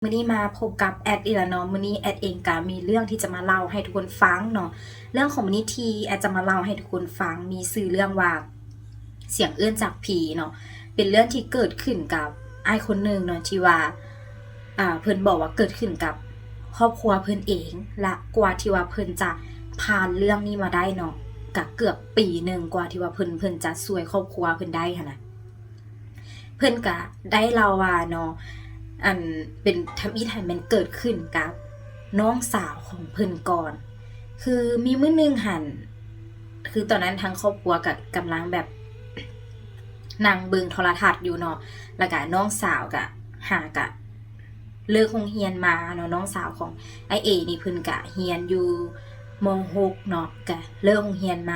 มื้อนี้มาพบกับแอดอีกแล้วเนาะมื้อนี้แอดเองก็มีเรื่องที่จะมาเล่าให้ทุกคนฟังเนาะเรื่องของมื้อนี้ที่แอดจะมาเล่าให้ทุกคนฟังมีชื่อเรื่องว่าเสียงเอื้อนจากผีเนาะเป็นเรื่องที่เกิดขึ้นกับอ้ายคนหนึ่งเนาะที่ว่าเพิ่นบอกว่าเกิดขึ้นกับครอบครัวเพิ่นเองและกว่าที่ว่าเพิ่นจะผ่านเรื่องนี้มาได้เนาะก็เกือบปีนึงกว่าที่ว่าเพิ่นจะช่วยครอบครัวเพิ่นได้หั่นน่ะเพิ่นก็ได้เล่าว่าเนาะอันเป็นทำอีทันมันเกิดขึ้นกับน้องสาวของเพิ่นก่อนคือมีมื้อนึงหั่นคือตอนนั้นทั้งครอบครัวก็กำลังแบบนั่งเบิ่งโทรทัศน์อยู่เนาะแล้วก็น้องสาวก็หากะเลิกโรงเรียนมาเนาะน้องสาวของไอ้เอนี่เพิ่นก็เรียนอยู่ม.6 เนาะก็เลิกโรงเรียนม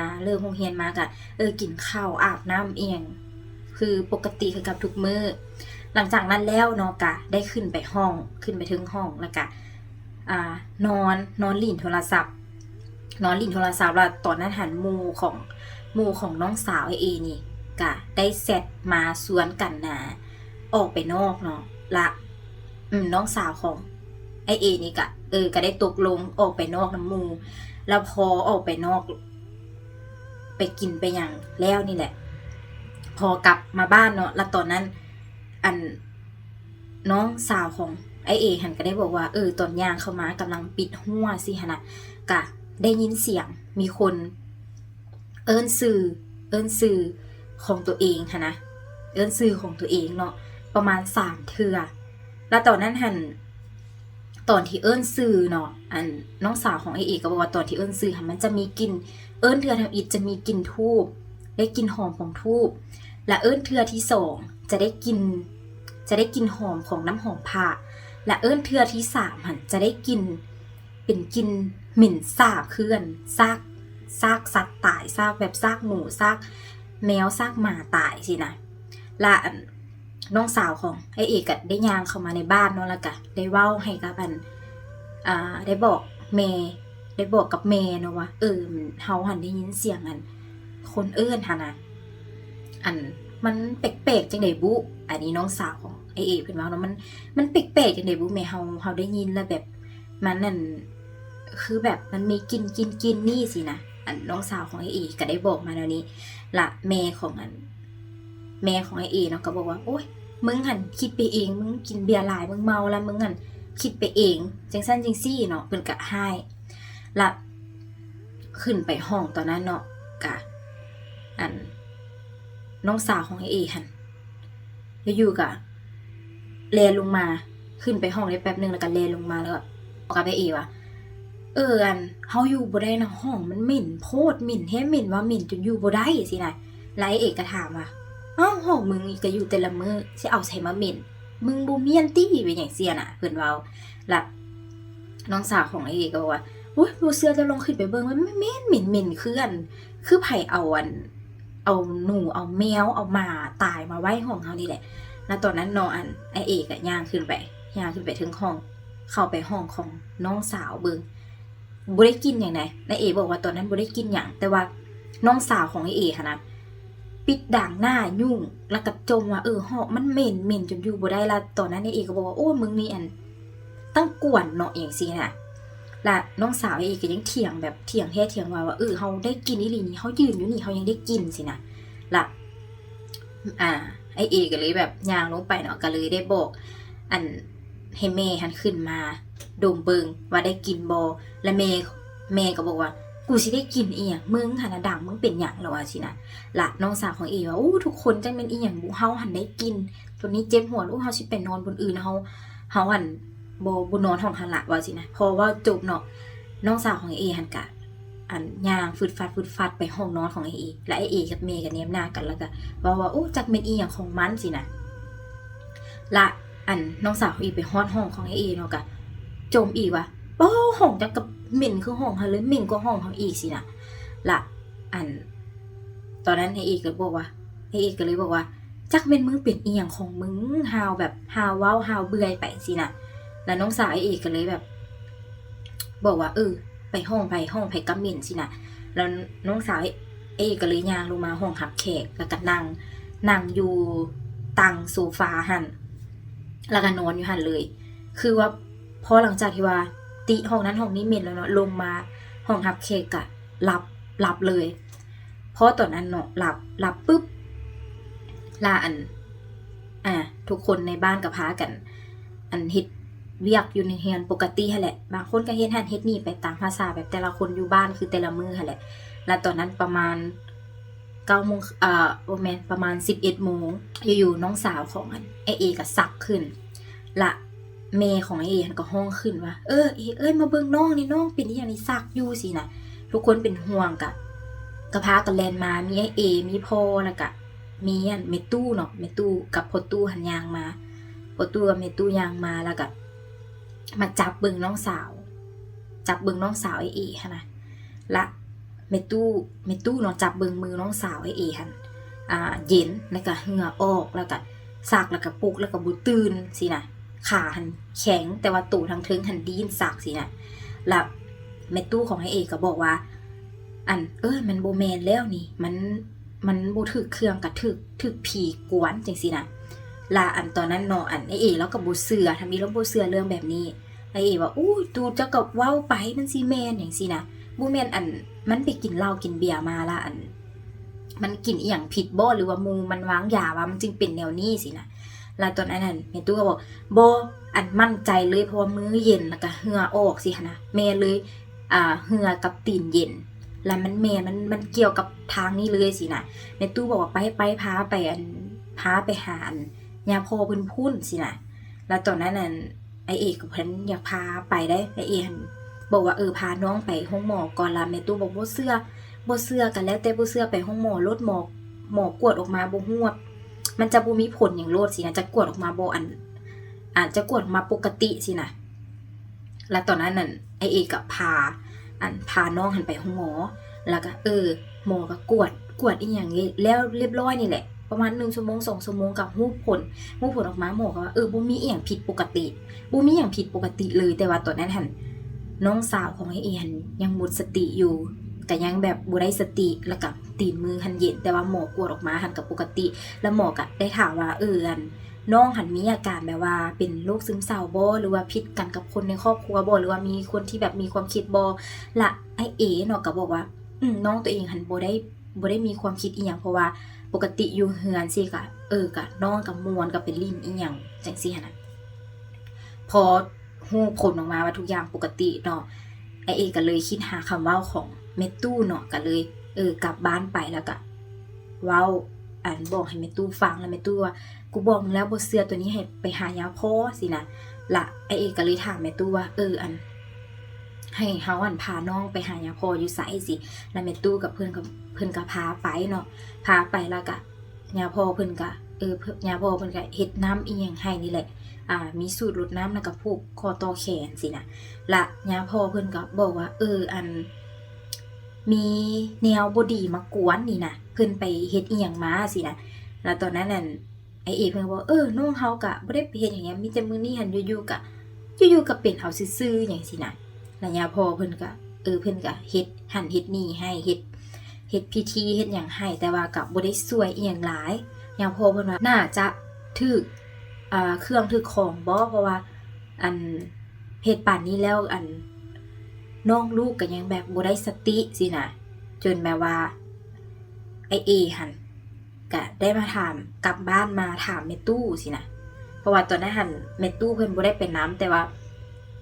าก็กินข้าวอาบน้ำเองคือปกติคือกับทุกมื้อหลังจากนั้นแล้วเนาะก็ได้ขึ้นไปถึงห้องแล้วก็นอนเล่นโทรศัพท์แล้วตอนนั้นหันหมู่ของน้องสาวไอ้เอนี่ก็ได้แชทมาสวนกันนะออกไปนอกเนาะละน้องสาวของไอเอนี่ก็ได้ตกลงออกไปนอกน้ำหมู่แล้วพอออกไปนอกไปกินไปอย่างแล้วนี่แหละพอกลับมาบ้านเนาะแล้วตอนนั้นน้องสาวของไอเอหันก็ได้บอกว่าตอนย่างเข้ามากำลังปิดหัวสิหั่นน่ะก็ได้ยินเสียงมีคนเอิ้นชื่อของตัวเองหั่นนะเอิ้นชื่อของตัวเองเนาะประมาณ3เทื่อแล้วตอนนั้นหันตอนที่เอิ้นชื่อเนาะน้องสาวของไอเอก็บอกว่าตอนที่เอิ้นชื่อหันมันจะมีกลิ่นเอิ้นเทื่อทำอิฐจะมีกลิ่นธูปได้กลิ่นหอมของธูปและเอิ้นเทื่อที่2จะได้กลิ่นหอมของน้ำหอมผ้าและเอิ้นเทื่อที่3หั่นจะได้กลิ่นเป็นกลิ่นเหม็นสาบเคลื่อนซากสัตว์ตายซากแบบซากหมูซากแมวซากหมาตายสินะและน้องสาวของไอเอกก็ได้ย่างเข้ามาในบ้านเนาะแล้วก็ได้เว้าให้กับได้บอกกับแม่เนาะว่าเฮาหันได้ยินเสียงคนเอิ้นหั่นน่ะมันแปลกๆจังได๋บุอันนี้น้องสาวของไอเอกเพิ่นว่าเนาะมันแปลกๆจังได๋บุแม่เฮาได้ยินแล้วแบบมันนั่นคือแบบมันมีกลิ่นนี่สินะน้องสาวของไอเอกก็ได้บอกมาแนวนี้ละแม่ของไอเอกเนาะก็บอกว่าโอ๊ยมึงหันคิดไปเองมึงกินเบียร์หลายมึงเมาแล้วมึงหันคิดไปเองจังซั่นจังซี่เนาะเพิ่นก็ให้ละขึ้นไปห้องตอนนั้นเนาะก็น้องสาวของไอเอหันอยู่ๆก็แลลงมาขึ้นไปห้องได้แป๊บนึงแล้วก็แลลงมาแล้วก็บอกกับไอเอว่าเฮาอยู่บ่ได้นะห้องมันเหม็นโพดเหม็นแท้เหม็นว่าเหม็นจนอยู่บ่ได้สินะแล้วไอเอกก็ถามว่าอ้าวห้องมึงก็อยู่แต่ละมื้อสิเอาใส่มาเหม็นมึงบ่เมียนติเป็นหยังเสียน่ะเพิ่นเว้าแล้วน้องสาวของไอเอกก็บอกว่าโอ๊ยบ่เชื่อจะลองขึ้นไปเบิ่งว่ามันเหม็นคือไผเอาหนูเอาแมวเอาหมาตายมาไว้ห้องเฮานี่แหละแล้วตอนนั้นน้องไอเอกก็ย่างขึ้นไปถึงห้องเข้าไปห้องของน้องสาวเบิ่งบ่ได้กินหยังไดไอเอกบอกว่าตอนนั้นบ่ได้กินหยังแต่ว่าน้องสาวของไอเอกหั่นน่ะปิดด่างหน้ายุ่งแล้วก็จมว่าห้องมันเหม็นจนอยู่บ่ได้แล้วตอนนั้นไอเอกก็บอกว่าโอ้มึงนี่ตั้งกวนเนาะอย่างซี่น่ะและน้องสาวไอเอกก็ยังเถียงแบบเถียงแท้เถียงว่าเฮาได้กินอีหลีนี่เฮายืนอยู่นี่เฮายังได้กินสินะล่ะไอเอกก็เลยแบบย่างลงไปเนาะก็เลยได้บอกให้แม่หันขึ้นมาดมเบิงว่าได้กินบ่และแม่ก็บอกว่ากูสิได้กินอีหยังมึงหันดังมึงเป็นหยังแล้วว่าสินะล่ะน้องสาวของเอว่าทุกคนจังเป็นอีหยังบุเฮาหันได้กินตัวนี้เจ็บหัวลูกเฮาสิไปนอนบนอื่นเฮาหันบ่นอนห้องหันละว่าสินะพอว่าจบเนาะน้องสาวของเอหันกะย่างฟึดฟัดไปห้องนอนของเอและเอกับแม่ก็แนมหน้ากันแล้วก็ว่าจักเป็นอีหยังของมันสินะละน้องสาวของเอไปฮอดห้องของเอเนาะก็จมอีกว่าห้องจักกับเหม็นคือห้องเฮาเลยเหม็นกว่าห้องเฮาอีกสินะละตอนนั้นเอก็เลยบอกว่าจักเป็นมึงเป็นอีหยังของมึงฮาวแบบฮาวเว้าฮาวเบื่อไปสินะแล้วน้องสาวเอก็เลยแบบบอกว่าไปห้องไผกับเหม็นสินะแล้วน้องสาวเอก็เลยย่างลงมาห้องรับแขกแล้วก็นั่งอยู่ตังโซฟาหั่นแล้วก็นอนอยู่หั่นเลย คือว่าพอหลังจากที่ว่าติห้องนั้นห้องนี้เหม็นแล้วเนาะลงมาห้องรับแขกก็หลับเลยเพราะตอนนั้นเนาะหลับปุ๊บลาทุกคนในบ้านก็พากันเฮ็ดเวียกอยู่ในเฮือนปกติหั่นแหละบางคนก็เฮ็ดหั่นเฮ็ดนี่ไปตามภาษาแบบแต่ละคนอยู่บ้านคือแต่ละมื้อหั่นแหละแล้วตอนนั้นประมาณ9 โมงบ่แม่นประมาณ11 โมงอยู่ๆน้องสาวของไอ้เอก็ซักขึ้นละแม่ของไอ้เอก็ฮ้องขึ้นว่าเอ้ยมาเบิ่งน้องนี่น้องเป็นอีหยังนี่ซักอยู่สินะทุกคนเป็นห่วงก็พากันแล่นมามีไอ้เอมีพ่อแล้วก็มีแม่ตู้เนาะแม่ตู้กับพ่อตู้หันย่างมาพ่อตู้กับแม่ตู้ย่างมาแล้วก็มาจับเบิ่งน้องสาวไอ้เอหั่นน่ะละแม่ตู้เนาะจับเบิ่งมือน้องสาวไอ้เอหั่นเย็นแล้วก็เหงื่อออกแล้วก็ซักแล้วก็ปลุกแล้วก็บ่ตื่นสินะขาหันแข็งแต่ว่าตูทางเทิงหันดีนซักสินะแล้วแม่ตู้ของไอ้เอก็บอกว่ามันบ่แม่นแล้วนี่มันบ่ถึกเครื่องก็ถึกผีกวนจังซี่นะลาตอนนั้นเนาะไอ้เอแล้วก็บ่เชื่อทำนี้แล้วบ่เชื่อเรื่องแบบนี้ไอ้เอว่าอู้ตูเจ้าก็เว้าไปมันสิแม่นจังซี่นะบ่แม่นมันไปกินเหล้ากินเบียร์มาละมันกินอีหยังผิดบ่หรือว่าหมู่มันวางยาว่ามันจึงเป็นแนวนี้สินะแล้วตอนนั้นแม่ตู้ก็บอกบ่มั่นใจเลยเพราะว่ามื้อเย็นแล้วก็เหงื่อออกสินะแม่เลยเหงื่อกับตีนเย็นแล้วมันแม่มันเกี่ยวกับทางนี้เลยสินะแม่ตู้บอกว่าไปพาไปหาย่าพ่อเพิ่นพุ่นสินะแล้วตอนนั้นไอเอกกับเพิ่นอยากพาไปได้ไอเอกบอกว่าพาน้องไปห้องหมอก่อนละแม่ตู้บอกบ่เชื่อกันแล้วแต่บ่เชื่อไปห้องหมอรถหมอกวดออกมาบ่ฮู้ว่ามันจะบ่มีผลหยังโลดสินะจะกวดออกมาบ่อาจจะกวดมาปกติสินะแล้วตอนนั้นไอเอกก็พาน้องหันไปห้องหมอแล้วก็หมอก็กวดอีหยังนี้แล้วเรียบร้อยนี่แหละประมาณ1 ชั่วโมง 2 ชั่วโมงกับฮู้ผลออกมาหมอก็ว่าบ่มีอีหยังผิดปกติเลยแต่ว่าตอนนั้นหั่นน้องสาวของไอ้เอหันยังหมดสติอยู่ก็ยังแบบบ่ได้สติแล้วก็ตีนมือหันเย็นแต่ว่าหมอกวดออกมาหันกับปกติแล้วหมอก็ได้ถามว่าน้องหันมีอาการแบบว่าเป็นโรคซึมเศร้าบ่หรือว่าผิดกันกับคนในครอบครัวบ่หรือว่ามีคนที่แบบมีความคิดบ่ละไอ้เอเนาะก็บอกว่าน้องตัวเองหันบ่ได้มีความคิดอีหยังเพราะว่าปกติอยู่เฮือนสิก็ก็น้องกับมวนก็เป็นลิ้นอีหยังจังซี่หั่นน่ะพอฮู้ผลออกมาว่าทุกอย่างปกติเนาะไอ้เอก็เลยคิดหาคำเว้าของแม่ตู้เนาะก็เลยกลับบ้านไปแล้วก็เว้าบอกให้แม่ตู้ฟังแล้วแม่ตู้ว่ากูบอกมึงแล้วบ่เชื่อตัวนี้ให้ไปหายาพ่อสินะละไอ้เอก็เลยถามแม่ตู้ว่าให้เฮาพาน้องไปหายาพ่ออยู่ไสสิแล้วแม่ตู้กับเพิ่นก็พาไปเนาะพาไปแล้วก็ยาพ่อเพิ่นก็ยาพ่อเพิ่นก็เฮ็ดน้ำอีหยังให้นี่แหละมีสูตรรดน้ำแล้วก็ผูกคอต่อแขนสินะละยาพ่อเพิ่นก็บอกว่ามีแนวบ่ดีมากวนนี่นะเพิ่นไปเฮ็ดอีหยังมาสินะแล้วตอนนั้นไอ้เอเพิ่นก็บอกน้องเฮาก็บ่ได้ไปเฮ็ดหยังมีแต่มื้อนี้หันอยู่ๆก็เป็นเอาซื่อๆหยังสินะแล้วยาพ่อเพิ่นก็เพิ่นก็เฮ็ดหั่นเฮ็ดนี่ให้เฮ็ดพิธีเฮ็ดหยังให้แต่ว่าก็บ่ได้ช่วยอีหยังหลายยาพ่อเพิ่นว่าน่าจะถึกเครื่องถึกของบ่เพราะว่าเฮ็ดปานนี้แล้วน้องลูกก็ยังแบบบ่ได้สติสินะจนแบบว่าไอ้เอหั่นก็ได้มาถามกลับบ้านมาถามแม่ตู้สินะเพราะว่าตอนนั้นหั่นแม่ตู้เพิ่นบ่ได้เป็นน้ำแต่ว่า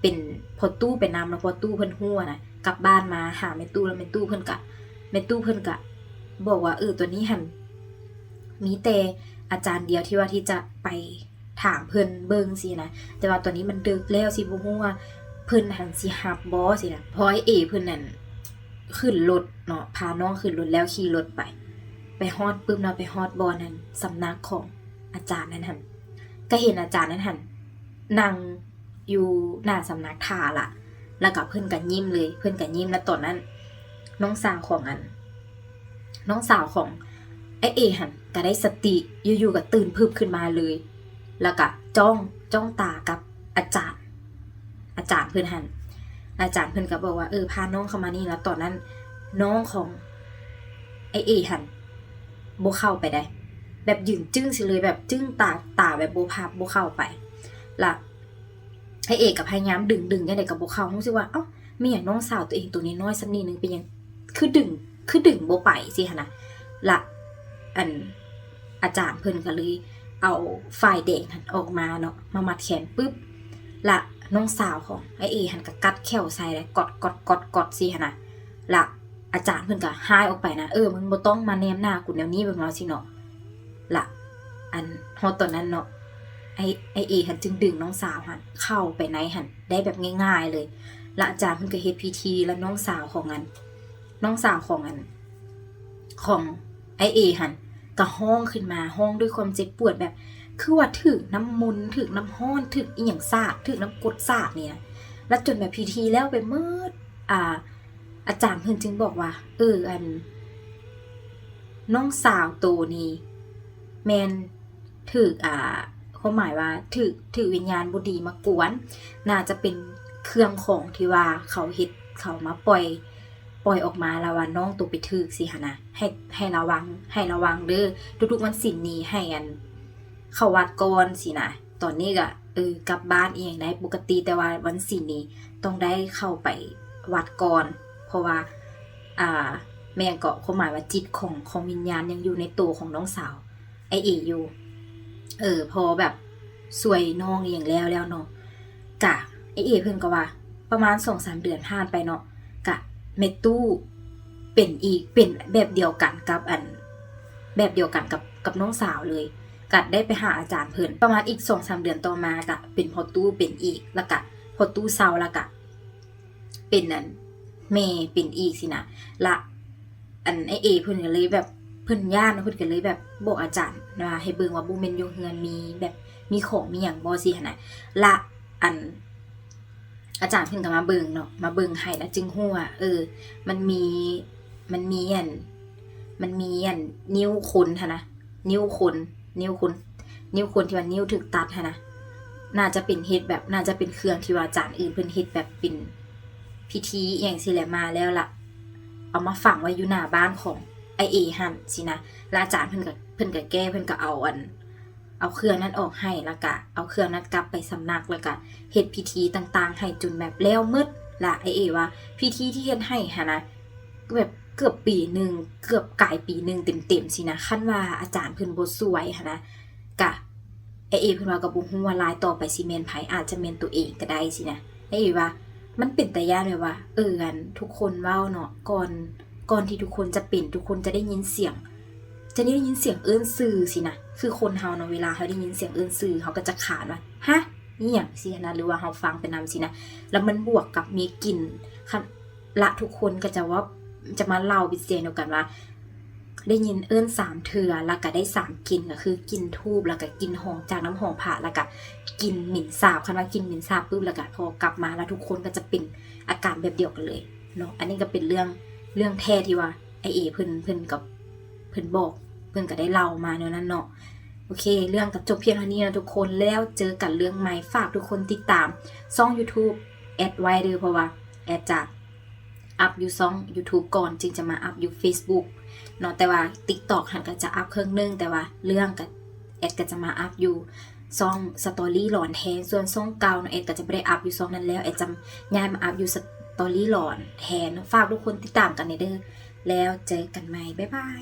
เป็นพอตู้เป็นน้ำแล้วพอตู้เพิ่นฮู้นะกลับบ้านมาหาแม่ตู้แล้วแม่ตู้เพิ่นก็บอกว่าตัวนี้หั่นมีแต่อาจารย์เดียวที่จะไปถามเพิ่นเบิ่งสินะแต่ว่าตอนนี้มันดึกแล้วสิบ่ฮู้ว่าเพิ่นหันสิรับบ่สินะพอไอ้เอเพิ่นนั่นขึ้นรถเนาะพาน้องขึ้นรถแล้วขี่รถไปฮอดปึ๊บเนาะไปฮอดบ่อนั้นสำนักของอาจารย์นั้นหั่นก็เห็นอาจารย์นั้นหั่นนั่งอยู่หน้าสำนักท่าล่ะแล้วก็เพิ่นก็ยิ้มเลยเพิ่นก็ยิ้มแล้วตอนนั้นน้องสาวของไอ้เอหั่นก็ได้สติอยู่ๆก็ตื่นพึบขึ้นมาเลยแล้วก็จ้องตากับอาจารย์เพิ่นหั่นอาจารย์เพิ่นก็บอกว่าพาน้องเข้ามานี่แล้วตอนนั้นน้องของไอ้เอหั่นบ่เข้าไปได้แบบยืนจึ้งสิเลยแบบจึ้งตาแบบบ่เข้าไปล่ะ ไอ้เอกกับพยายามดึงจังได๋ก็บ่เข้ารู้สึกว่าเอ้ามีหยังน้องสาวตัวเองตัวน้อยๆซำนี้นึงเป็นหยังคือดึงบ่ไปสิหั่นน่ะละอันอาจารย์เพิ่นก็เลยเอาฝ่ายแดงหั่นออกมาเนาะมามัดแขนปึ๊บละน้องสาวของไอ้เอหั่นก็กัดแขวใส่แล้วกดสิหั่นน่ะละอาจารย์เพิ่นก็หายออกไปนะมึงบ่ต้องมาแนมหน้ากูแนวนี้แบบนั้นสิเนาะละอันฮอดตอนนั้นเนาะไอ้เอหั่นจึงดึงน้องสาวหั่นเข้าไปในหั่นได้แบบง่ายๆเลยและอาจารย์เพิ่นก็เฮ็ดพิธีแล้วน้องสาวของไอ้เอหั่นก็ร้องขึ้นมาร้องด้วยความเจ็บปวดแบบคือว่าถึกน้ำมนต์ถึกน้ำร้อนถึกอีหยังสาดถึกน้ำกรดสาดเนี่ยแล้วจนแบบพิธีแล้วไปหมดอาจารย์เพิ่นจึงบอกว่าอันน้องสาวโตนี่แม่นถึกความหมายว่าถึกวิญญาณบ่ดีมากวนน่าจะเป็นเครื่องของที่ว่าเขาเฮ็ดเขามาปล่อยออกมาแล้วว่าน้องตัวไปถึกสิหั่นน่ะให้ระวังเด้อทุกๆวันศีลนี้ให้เข้าวัดก่อนสินะตอนนี้ก็กลับบ้านเองได้ปกติแต่ว่าวันศีลนี้ต้องได้เข้าไปวัดก่อนเพราะว่าแม่ก็ความหมายว่าจิตของวิญญาณยังอยู่ในตัวของน้องสาวไอเออยู่พอแบบสวยน้องอย่างแล้วเนาะกะไอเอเพิ่นก็ว่าประมาณ 2-3 เดือนผ่านไปเนาะกะเมตู้เป็นแบบเดียวกันกับกับน้องสาวเลยกะได้ไปหาอาจารย์เพิ่นประมาณอีก 2-3 เดือนต่อมากะเป็นพอตู้เป็นอีกแล้วกะพอตู้เศร้าแล้วกะเป็นแม่เป็นอีกสินะละไอเอเพิ่นก็เลยแบบเพิ่นย่านเพิ่นก็เลยแบบบอกอาจารย์ว่าให้เบิ่งว่าบ่แม่นอยู่เฮือนมีแบบมีของมีหยังบ่สิหั่นน่ะละอาจารย์เพิ่นก็มาเบิ่งเนาะมาเบิ่งให้แล้วจึงฮู้ว่ามันมีนิ้วคนหั่นนะนิ้วคนที่ว่านิ้วถูกตัดหั่นนะน่าจะเป็นเฮ็ดแบบน่าจะเป็นเครื่องที่ว่าอาจารย์อื่นเพิ่นเฮ็ดแบบเป็นพิธีอหยังสิแหละมาแล้วล่ะเอามาฝังไว้อยู่หน้าบ้านของไอเอหั่นสินะแล้วอาจารย์เพิ่นก็แก้เพิ่นก็เอาเครื่องนั้นออกให้แล้วก็เอาเครื่องนั้นกลับไปสำนักแล้วก็เฮ็ดพิธีต่างๆให้จนแบบแล้วหมดล่ะไอเอว่าพิธีที่เฮ็ดให้หั่นนะแบบเกือบปีนึงเกือบกลายปีนึงเต็มๆสินะคันว่าอาจารย์เพิ่นบ่สวยหั่นนะกะไอเอเพิ่นว่าก็บ่ฮู้ว่าลายต่อไปสิแม่นไผอาจจะแม่นตัวเองก็ได้สินะไอเอว่ามันเป็นตาย่านแบบว่ากันทุกคนเว้าเนาะก่อนที่ทุกคนจะเป็นทุกคนจะได้ยินเสียงเอิ้นชื่อสินะคือคนเฮาเนาะเวลาเฮาได้ยินเสียงเอิ้นชื่อเฮาก็จะขานว่าฮะอีหยังสินะหรือว่าเฮาฟังไปนำสินะแล้วมันบวกกับมีกลิ่นละทุกคนก็จะว่าจะมาเล่าเป็นเสียงเดียวกันว่าได้ยินเอิ้น3เทื่อแล้วก็ได้3กลิ่นก็คือกลิ่นธูปแล้วก็กลิ่นหอมจากน้ำหอมพระแล้วก็กลิ่นหมิ่นสาบคันว่ากลิ่นหมิ่นสาบปึ๊บแล้วก็พอกลับมาแล้วทุกคนก็จะเป็นอาการแบบเดียวกันเลยเนาะอันนี้ก็เป็นเรื่องแท้ที่ว่าไอเอเพิ่นกับเพิ่นบอกเพิ่นก็ได้เล่ามาเนาะนั่นเนาะโอเคเรื่องก็จบเพียงเท่านี้นะทุกคนแล้วเจอกันเรื่องใหม่ฝากทุกคนติดตามช่อง YouTube แอดไว้เด้อเพราะว่าแอดจะอัพอยู่ช่อง YouTube ก่อนจึงจะมาอัพอยู่ Facebook เนาะแต่ว่า TikTok หันก็จะอัพเครื่องนึงแต่ว่าเรื่องก็แอดก็จะมาอัพอยู่ช่องสตอรี่หลอนแทนส่วนช่องเก่าเนาะแอดก็จะไม่ได้อัพอยู่ช่องนั้นแล้วแอดจะย้ายมาอัพอยู่สตอรี่หลอนแทนฝากทุกคนติดตามกันเด้อแล้วเจอกันใหม่บ๊ายบาย